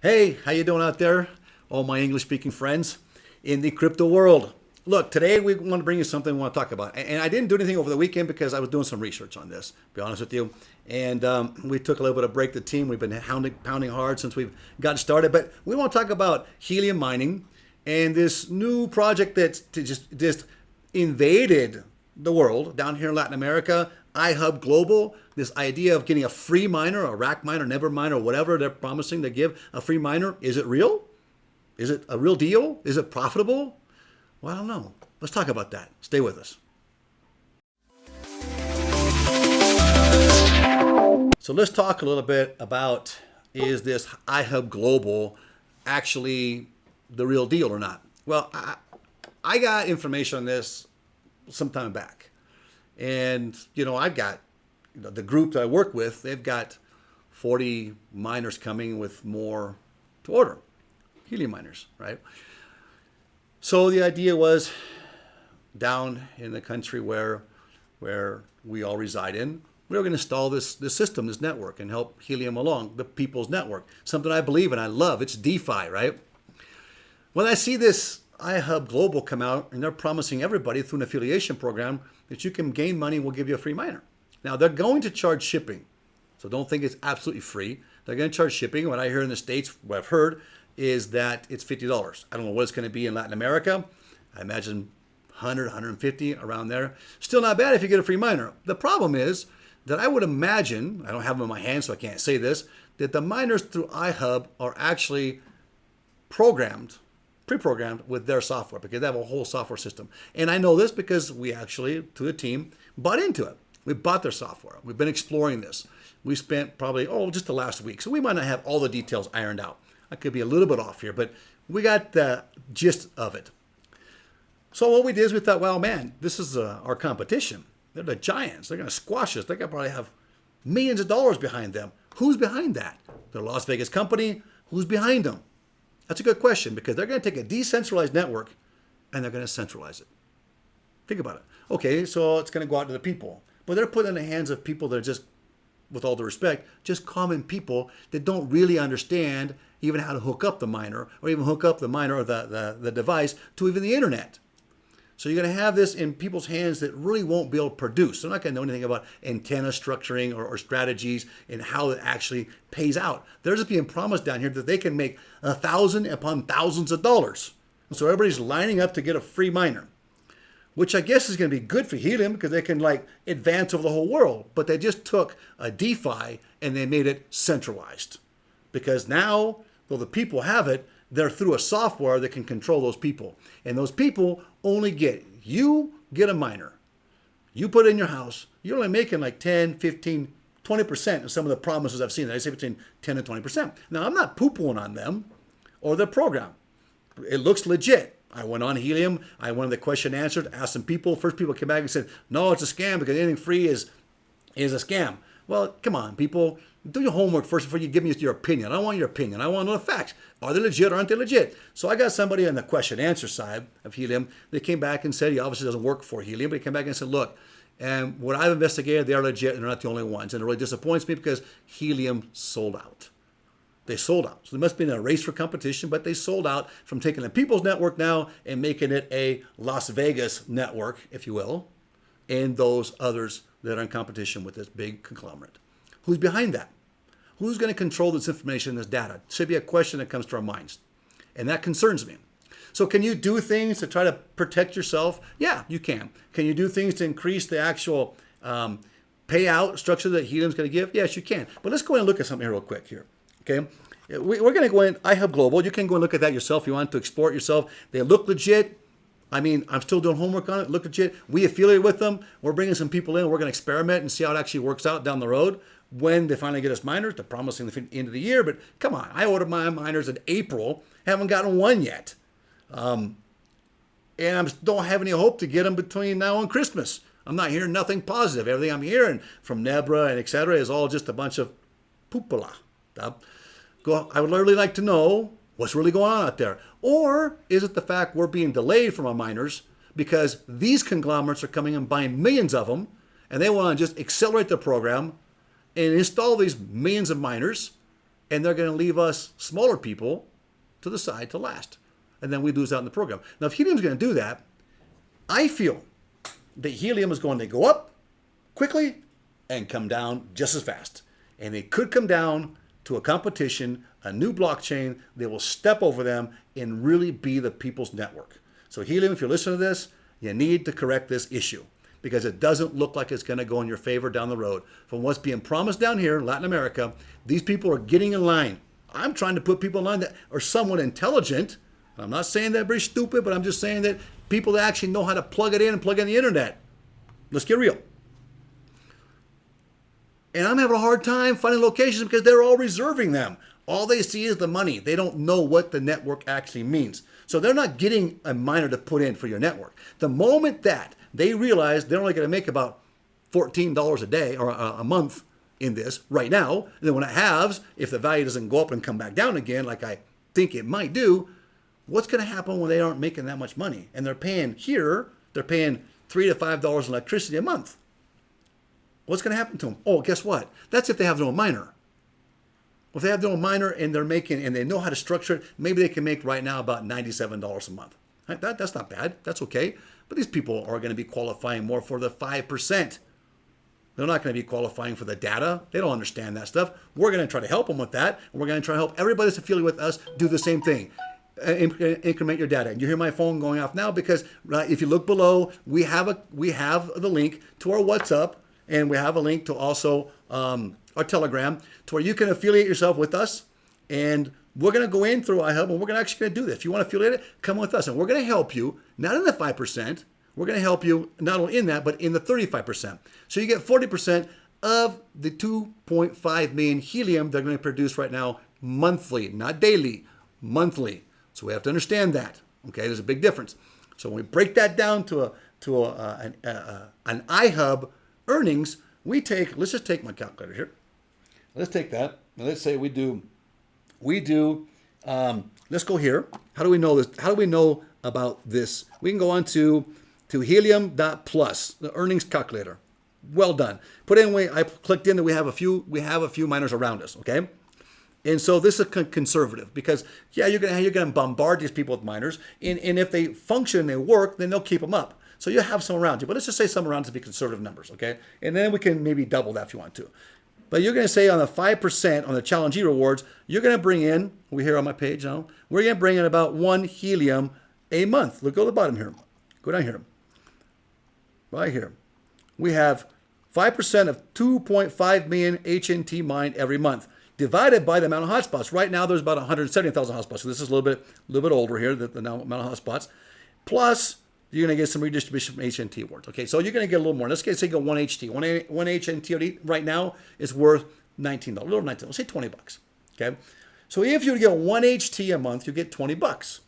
Hey, how you doing out there, all my English-speaking friends in the crypto world? Look, today we want to bring you something we want to talk about. And I didn't do anything over the weekend because I was doing some research on this, to be honest with you. And we took a little bit of break, the team. We've been pounding hard since we've gotten started. But we want to talk about helium mining and this new project that's just invaded the world down here in Latin America, IHub Global. This idea of getting a free miner, a rack miner, never miner, or whatever they're promising to give a free miner. Is it real? Is it a real deal? Is it profitable? Well, I don't know. Let's talk about that. Stay with us. So let's talk a little bit about, is this IHub Global actually the real deal or not? Well, I got information on this some time back. And, I've got the group that I work with, they've got 40 miners coming with more to order, helium miners, right? So the idea was down in the country where we all reside in, we were going to install this system, this network, and help Helium along, the people's network. Something I believe in, I love. It's DeFi, right? When I see this IHub Global come out, and they're promising everybody through an affiliation program that you can gain money and we'll give you a free miner. Now, they're going to charge shipping, so don't think it's absolutely free. They're going to charge shipping. What I hear in the States, what I've heard, is that it's $50. I don't know what it's going to be in Latin America. I imagine 100, 150, around there. Still not bad if you get a free miner. The problem is that I would imagine, I don't have them in my hand so I can't say this, that the miners through IHub are actually pre-programmed with their software because they have a whole software system. And I know this because we actually, to the team, bought into it. We bought their software. We've been exploring this. We spent probably, just the last week. So we might not have all the details ironed out. I could be a little bit off here, but we got the gist of it. So what we did is we thought, well, man, this is our competition. They're the giants. They're going to squash us. They could probably have millions of dollars behind them. Who's behind that? They're a Las Vegas company. Who's behind them? That's a good question because they're going to take a decentralized network and they're going to centralize it. Think about it. Okay, so it's going to go out to the people. But they're put in the hands of people that are just, with all due respect, just common people that don't really understand even how to hook up the miner or even hook up the miner or the device to even the internet. So you're going to have this in people's hands that really won't be able to produce. They're not going to know anything about antenna structuring or strategies and how it actually pays out. They're just being promised down here that they can make 1,000 upon thousands of dollars. And so everybody's lining up to get a free miner, which I guess is going to be good for Helium because they can advance over the whole world. But they just took a DeFi and they made it centralized. Because now, though the people have it, they're through a software that can control those people. And those people only you get a miner. You put it in your house, you're only making 10, 15, 20% of some of the promises I've seen. I say between 10 and 20%. Now, I'm not poo-pooing on them or their program. It looks legit. I went on Helium. I wanted the question answered, asked some people. First people came back and said, no, it's a scam because anything free is a scam. Well, come on, people. Do your homework first before you give me your opinion. I don't want your opinion. I want to know the facts. Are they legit or aren't they legit? So I got somebody on the question answer side of Helium. They came back and said, he obviously doesn't work for Helium, but he came back and said, look, and what I've investigated, they are legit and they're not the only ones. And it really disappoints me because Helium sold out. They sold out. So there must be a race for competition, but they sold out from taking the people's network now and making it a Las Vegas network, if you will, and those others that are in competition with this big conglomerate. Who's behind that? Who's going to control this information, this data? Should be a question that comes to our minds. And that concerns me. So can you do things to try to protect yourself? Yeah, you can. Can you do things to increase the actual payout structure that Helium's going to give? Yes, you can. But let's go ahead and look at something here real quick here. Okay, we're going to go in IHub Global. You can go and look at that yourself if you want to explore it yourself. They look legit. I mean, I'm still doing homework on it. Look legit. We affiliate with them. We're bringing some people in. We're going to experiment and see how it actually works out down the road. When they finally get us miners, they're promising the end of the year. But come on, I ordered my miners in April. Haven't gotten one yet. And I don't have any hope to get them between now and Christmas. I'm not hearing nothing positive. Everything I'm hearing from Nebra and et cetera is all just a bunch of poopala. I would really like to know what's really going on out there. Or is it the fact we're being delayed from our miners because these conglomerates are coming and buying millions of them and they want to just accelerate the program and install these millions of miners and they're going to leave us smaller people to the side to last. And then we lose out in the program. Now, if helium's going to do that, I feel that helium is going to go up quickly and come down just as fast. And it could come down to a competition, a new blockchain. They will step over them and really be the people's network. So Helium, if you're listening to this, you need to correct this issue because it doesn't look like it's going to go in your favor down the road. From what's being promised down here in Latin America, these people are getting in line. I'm trying to put people in line that are somewhat intelligent. I'm not saying they're very stupid, but I'm just saying that people that actually know how to plug it in and plug in the internet. Let's get real. And I'm having a hard time finding locations because they're all reserving them. All they see is the money. They don't know what the network actually means. So they're not getting a miner to put in for your network. The moment that they realize they're only going to make about $14 a day or a month in this right now, and then when it halves, if the value doesn't go up and come back down again, like I think it might do, what's going to happen when they aren't making that much money? And they're paying $3 to $5 in electricity a month. What's going to happen to them? Oh, guess what? That's if they have their own miner. Well, if they have their own miner and they're making, and they know how to structure it, maybe they can make right now about $97 a month. That's not bad. That's okay. But these people are going to be qualifying more for the 5%. They're not going to be qualifying for the data. They don't understand that stuff. We're going to try to help them with that. And we're going to try to help everybody that's affiliated with us do the same thing. Increment your data. And you hear my phone going off now because if you look below, we have the link to our WhatsApp, and we have a link to also our Telegram to where you can affiliate yourself with us. And we're going to go in through IHub, and we're actually going to do this. If you want to affiliate it, come with us. And we're going to help you, not in the 5%. We're going to help you not only in that, but in the 35%. So you get 40% of the 2.5 million helium they're going to produce right now monthly, not daily, monthly. So we have to understand that. Okay, there's a big difference. So when we break that down to an IHub earnings, let's just take my calculator here. Let's take that. Now let's say we do, let's go here. How do we know this? How do we know about this? We can go on to helium.plus, the earnings calculator. Well done. Put in, I clicked in that we have a few miners around us, okay? And so this is conservative because, yeah, you're gonna bombard these people with miners, and if they function and they work, then they'll keep them up. So you have some around you, but let's just say some around to be conservative numbers, okay? And then we can maybe double that if you want to. But you're going to say on the 5% on the Challenge E rewards, you're going to bring in, we're here on my page now, we're going to bring in about 1 helium a month. Look, go to the bottom here. Go down here. Right here. We have 5% of 2.5 million HNT mined every month, divided by the amount of hotspots. Right now, there's about 170,000 hotspots. So this is a little bit older here, the amount of hotspots. Plus, you're going to get some redistribution from HNT awards. Okay, so you're going to get a little more. Let's say go 1 HT. One HNT right now is worth $19. A little $19. Let's say $20. Okay, so if you get 1 HT a month, you get $20.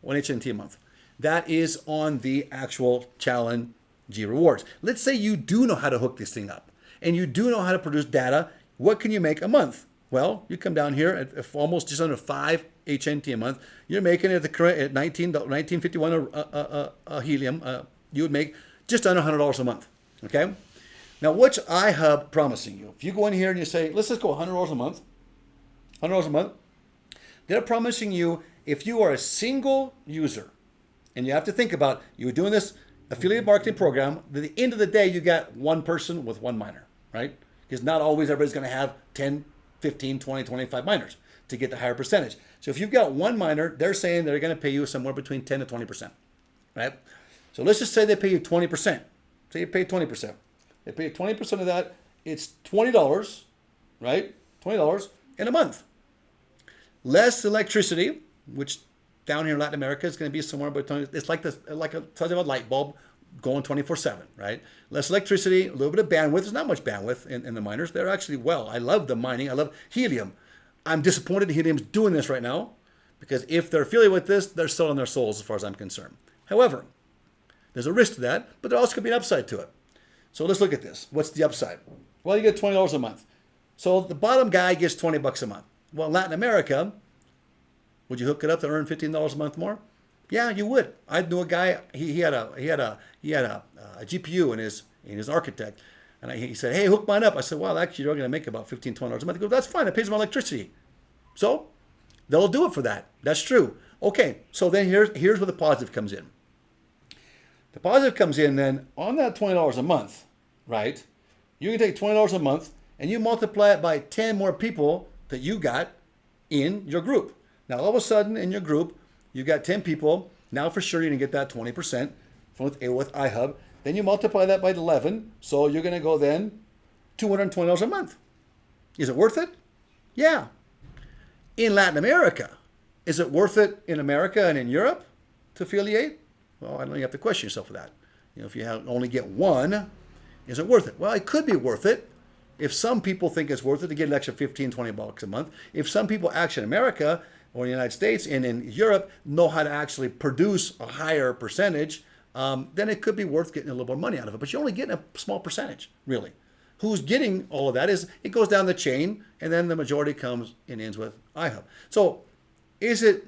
1 HNT a month. That is on the actual Challenge G rewards. Let's say you do know how to hook this thing up, and you do know how to produce data. What can you make a month? Well, you come down here at almost just under 5 HNT a month. You're making it at $19.51 a helium. You would make just under $100 a month. Okay. Now, what's IHub promising you? If you go in here and you say, let's just go $100 a month, $100 a month, they're promising you if you are a single user, and you have to think about you're doing this affiliate marketing program. At the end of the day, you got one person with one miner, right? Because not always everybody's going to have 10, 15, 20, 25 miners to get the higher percentage. So if you've got one miner, they're saying they're going to pay you somewhere between 10 to 20%, right? So let's just say they pay you 20%. Say you pay 20%. They pay you 20% of that. It's $20, right? $20 in a month. Less electricity, which down here in Latin America is going to be somewhere between, it's like a light bulb going 24/7, right? Less electricity, a little bit of bandwidth. There's not much bandwidth in the miners. They're actually I love the mining. I love Helium. I'm disappointed Helium's doing this right now because if they're affiliated with this, they're selling their souls as far as I'm concerned. However, there's a risk to that, but there also could be an upside to it. So let's look at this. What's the upside? Well, you get $20 a month. So the bottom guy gets $20 a month. Well, in Latin America, would you hook it up to earn $15 a month more? Yeah, you would. I knew a guy. He had a GPU in his architect And he said, hey, hook mine up. I said, well, actually, you're going to make about $15, $20 a month. He goes, that's fine. It pays my electricity. So they'll do it for that. That's true. Okay, so then here's where the positive comes in. The positive comes in then on that $20 a month, right? You can take $20 a month and you multiply it by 10 more people that you got in your group. Now, all of a sudden in your group, you got 10 people. Now for sure you're going to get that 20% with IHub. Then you multiply that by 11. So you're going to go then $220 a month. Is it worth it? Yeah. In Latin America, is it worth it in America and in Europe to affiliate? Well, I don't think you have to question yourself for that. If you only get one, is it worth it? Well, it could be worth it if some people think it's worth it to get an extra $15, $20 a month. If some people actually in America or in the United States and in Europe know how to actually produce a higher percentage, then it could be worth getting a little more money out of it. But you're only getting a small percentage, really. Who's getting all of that is it goes down the chain, and then the majority comes and ends with IHub. So is it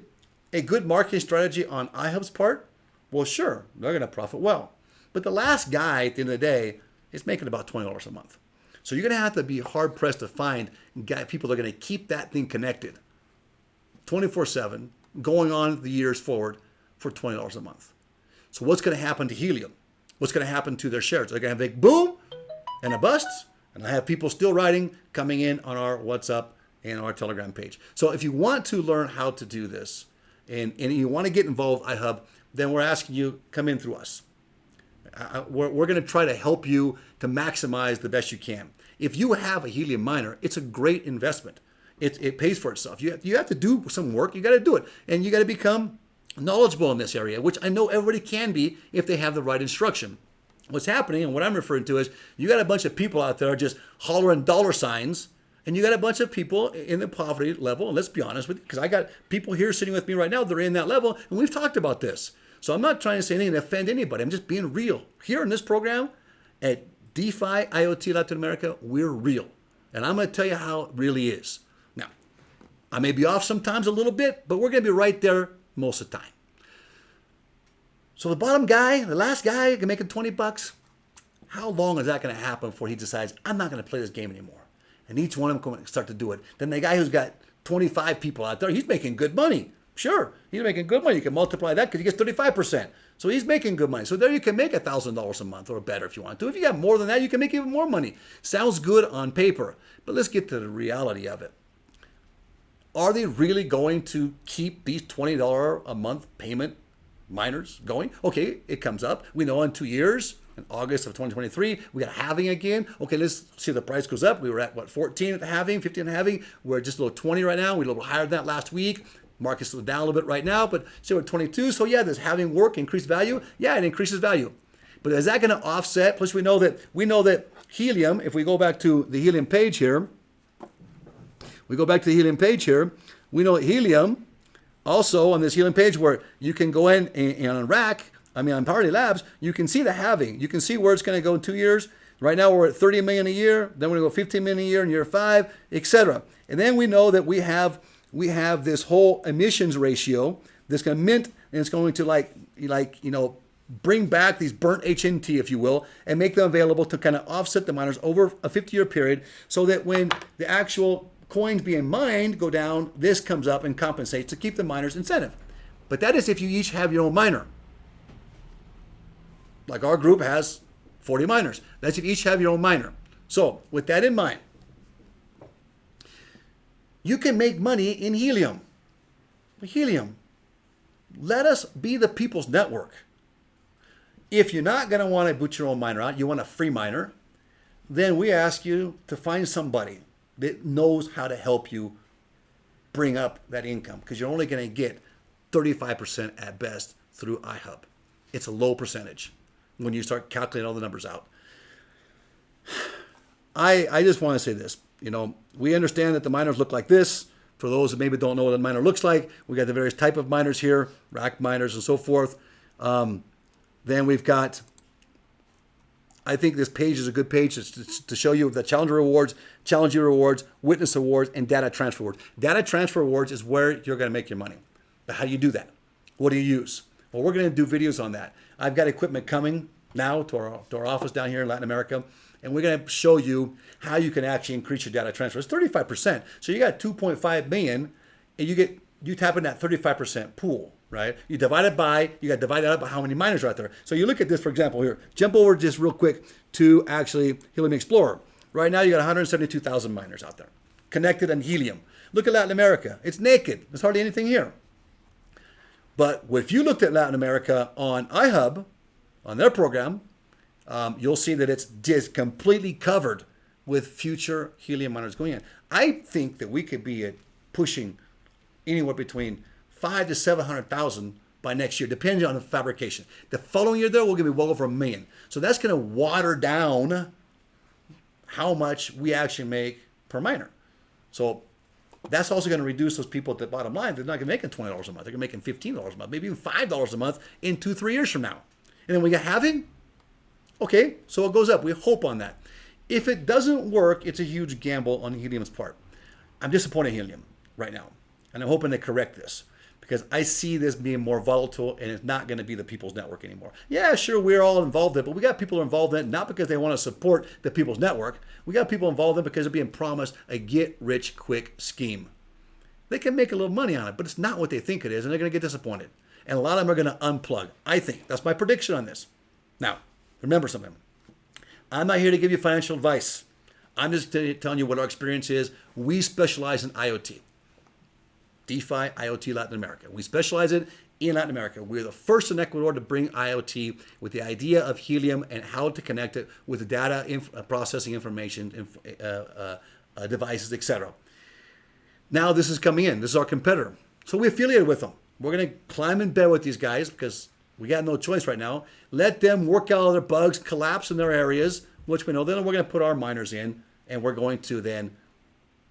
a good marketing strategy on IHub's part? Well, sure, they're going to profit well. But the last guy at the end of the day is making about $20 a month. So you're going to have to be hard-pressed to find people that are going to keep that thing connected 24/7, going on the years forward for $20 a month. So what's going to happen to Helium? What's going to happen to their shares? They're going to have a big boom and a bust, and I have people still writing, coming in on our WhatsApp and our Telegram page. So if you want to learn how to do this and you want to get involved with IHub, then we're asking you, come in through us. We're going to try to help you to maximize the best you can. If you have a helium miner, it's a great investment. It pays for itself. You have to do some work. You got to do it. And you got to become knowledgeable in this area, which I know everybody can be if they have the right instruction. What's happening, and what I'm referring to is, you got a bunch of people out there just hollering dollar signs, and you got a bunch of people in the poverty level, and let's be honest with you, because I got people here sitting with me right now, they're in that level, and we've talked about this. So I'm not trying to say anything to offend anybody. I'm just being real. Here in this program at DeFi IoT Latin America, we're real. And I'm going to tell you how it really is. Now, I may be off sometimes a little bit, but we're going to be right there most of the time. So the bottom guy, the last guy making $20, how long is that going to happen before he decides, I'm not going to play this game anymore? And each one of them going to start to do it. Then the guy who's got 25 people out there, he's making good money. Sure, he's making good money. You can multiply that because he gets 35%. So he's making good money. So there you can make $1,000 a month or better if you want to. If you got more than that, you can make even more money. Sounds good on paper, but let's get to the reality of it. Are they really going to keep these $20 a month payment miners going? Okay, it comes up. We know in 2 years, in August of 2023, we got a halving again. Okay, let's see if the price goes up. We were at, 14 at the halving, 15 at the halving. We're just a little 20 right now. We're a little higher than that last week. Market's down a little bit right now, but still at 22. So yeah, does having work increase value? Yeah, it increases value. But is that going to offset? Plus we know that Helium, if we go back to the Helium page here, we know that Helium also on this Helium page where you can go in and on Rack, on Party Labs, you can see the halving. You can see where it's going to go in 2 years. Right now we're at 30 million a year. Then we're going to go 15 million a year in year 5, etc. And then we know that we have this whole emissions ratio that's going to mint, and it's going to bring back these burnt HNT, if you will, and make them available to kind of offset the miners over a 50-year period, so that when the actual coins being mined go down, this comes up and compensates to keep the miners incentive. But that is if you each have your own miner. Like our group has 40 miners. That's if you each have your own miner. So with that in mind, you can make money in Helium. Helium, let us be the people's network. If you're not going to want to boot your own miner out, you want a free miner, then we ask you to find somebody that knows how to help you bring up that income, because you're only going to get 35% at best through IHub. It's a low percentage when you start calculating all the numbers out. I just want to say this. We understand that the miners look like this. For those that maybe don't know what a miner looks like, we got the various type of miners here, rack miners and so forth. Then we've got, I think this page is a good page to show you the Challenger Rewards, Challenge Rewards, Witness Awards, and Data Transfer Awards. Data Transfer Awards is where you're going to make your money. But how do you do that? What do you use? Well, we're going to do videos on that. I've got equipment coming now to our office down here in Latin America, and we're going to show you how you can actually increase your data transfer. It's 35%. So you got 2.5 million, and you tap in that 35% pool, right? You divide it by, you got to divide that up by how many miners are out there. So you look at this, for example, here. Jump over just real quick to actually Helium Explorer. Right now, you got 172,000 miners out there connected on Helium. Look at Latin America. It's naked. There's hardly anything here. But if you looked at Latin America on IHub, on their program, you'll see that it's just completely covered with future helium miners going in. I think that we could be pushing anywhere between 500,000 to 700,000 by next year, depending on the fabrication. The following year, though, we're going to be well over 1 million. So that's going to water down how much we actually make per miner. So that's also going to reduce those people at the bottom line. They're not going to make $20 a month. They're going to make $15 a month, maybe even $5 a month in 2-3 years from now. And then we got halving. Okay, so it goes up. We hope on that. If it doesn't work, it's a huge gamble on Helium's part. I'm disappointed in Helium right now, and I'm hoping they correct this because I see this being more volatile and it's not going to be the People's Network anymore. Yeah, sure, we're all involved in it, but we got people involved in it not because they want to support the People's Network. We got people involved in it because they're being promised a get-rich-quick scheme. They can make a little money on it, but it's not what they think it is, and they're going to get disappointed. And a lot of them are going to unplug. I think. That's my prediction on this. Now, remember something. I'm not here to give you financial advice. I'm just telling you what our experience is. We specialize in IoT. DeFi, IoT, Latin America. We specialize in Latin America. We're the first in Ecuador to bring IoT with the idea of Helium and how to connect it with the data processing information, devices, etc. Now this is coming in. This is our competitor. So we affiliated with them. We're going to climb in bed with these guys because we got no choice right now. Let them work out all their bugs, collapse in their areas, which we know. Then we're going to put our miners in, and we're going to then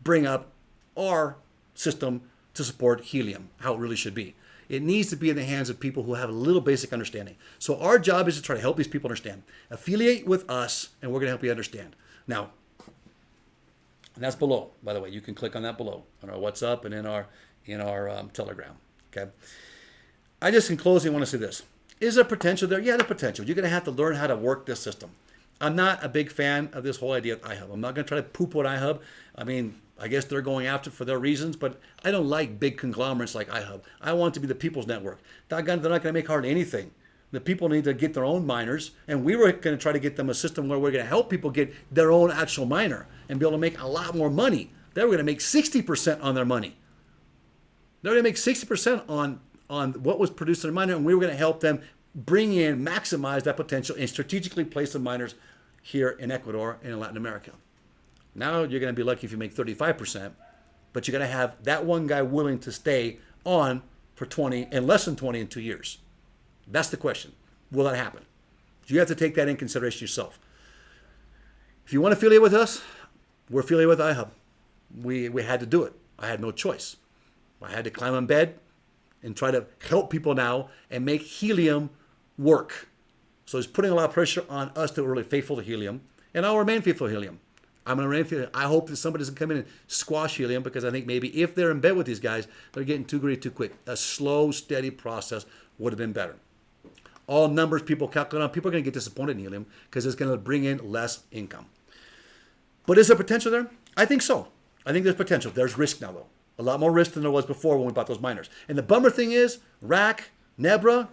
bring up our system to support Helium, how it really should be. It needs to be in the hands of people who have a little basic understanding. So our job is to try to help these people understand. Affiliate with us, and we're going to help you understand. Now, and that's below, by the way. You can click on that below on our WhatsApp and in our Telegram. Okay. I just, in closing, want to say this. Is there potential there? Yeah, there's potential. You're going to have to learn how to work this system. I'm not a big fan of this whole idea of IHub. I'm not going to try to poo-poo at IHub. I mean, I guess they're going after it for their reasons, but I don't like big conglomerates like IHub. I want it to be the people's network. They're not going to make hardly anything. The people need to get their own miners, and we were going to try to get them a system where we're going to help people get their own actual miner and be able to make a lot more money. They were going to make 60% on their money. They're going to make 60% on what was produced in their miner, and we were going to help them bring in, maximize that potential, and strategically place the miners here in Ecuador and in Latin America. Now you're going to be lucky if you make 35%, but you're going to have that one guy willing to stay on for 20 and less than 20 in 2 years. That's the question. Will that happen? You have to take that in consideration yourself. If you want to affiliate with us, we're affiliated with IHub. We had to do it. I had no choice. I had to climb on bed and try to help people now and make Helium work. So it's putting a lot of pressure on us to be really faithful to Helium, and I'll remain faithful to Helium. I'm going to remain faithful. I hope that somebody doesn't come in and squash Helium, because I think maybe if they're in bed with these guys, they're getting too greedy too quick. A slow, steady process would have been better. All numbers people calculate on, people are going to get disappointed in Helium because it's going to bring in less income. But is there potential there? I think so. I think there's potential. There's risk now, though. A lot more risk than there was before when we bought those miners. And the bummer thing is, Rack, Nebra,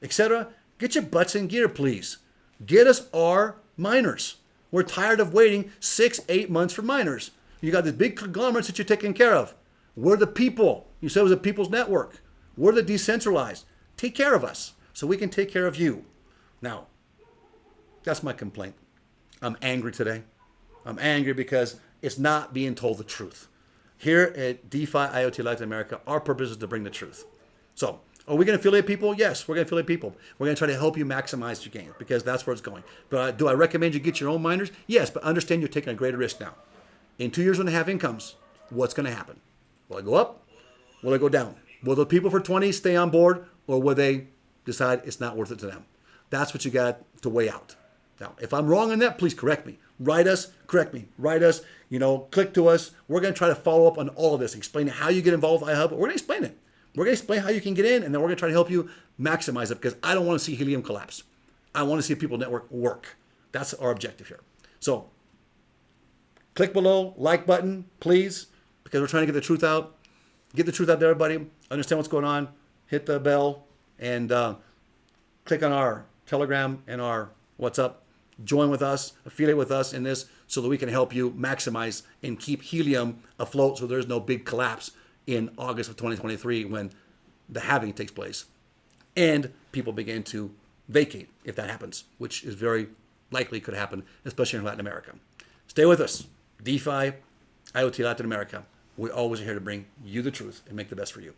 etc., get your butts in gear, please. Get us our miners. We're tired of waiting 6-8 months for miners. You got these big conglomerates that you're taking care of. We're the people. You said it was a people's network. We're the decentralized. Take care of us so we can take care of you. Now, that's my complaint. I'm angry today. I'm angry because it's not being told the truth. Here at DeFi IoT Latin America, our purpose is to bring the truth. So, are we going to affiliate people? Yes, we're going to affiliate people. We're going to try to help you maximize your gain because that's where it's going. But do I recommend you get your own miners? Yes, but understand you're taking a greater risk now. In 2 years when they have incomes, what's going to happen? Will it go up? Will it go down? Will the people for 20 stay on board, or will they decide it's not worth it to them? That's what you got to weigh out. Now, if I'm wrong on that, please correct me. Write us, correct me. Write us, click to us. We're going to try to follow up on all of this, explain how you get involved with IHub. We're going to explain it. We're going to explain how you can get in, and then we're going to try to help you maximize it because I don't want to see Helium collapse. I want to see a people network work. That's our objective here. So click below, like button, please, because we're trying to get the truth out. Get the truth out there, everybody. Understand what's going on. Hit the bell and click on our Telegram and our WhatsApp. Join with us, affiliate with us in this so that we can help you maximize and keep helium afloat so there's no big collapse in August of 2023 when the halving takes place and people begin to vacate if that happens, which is very likely could happen, especially in Latin America. Stay with us. DeFi, IoT Latin America. We always are here to bring you the truth and make the best for you.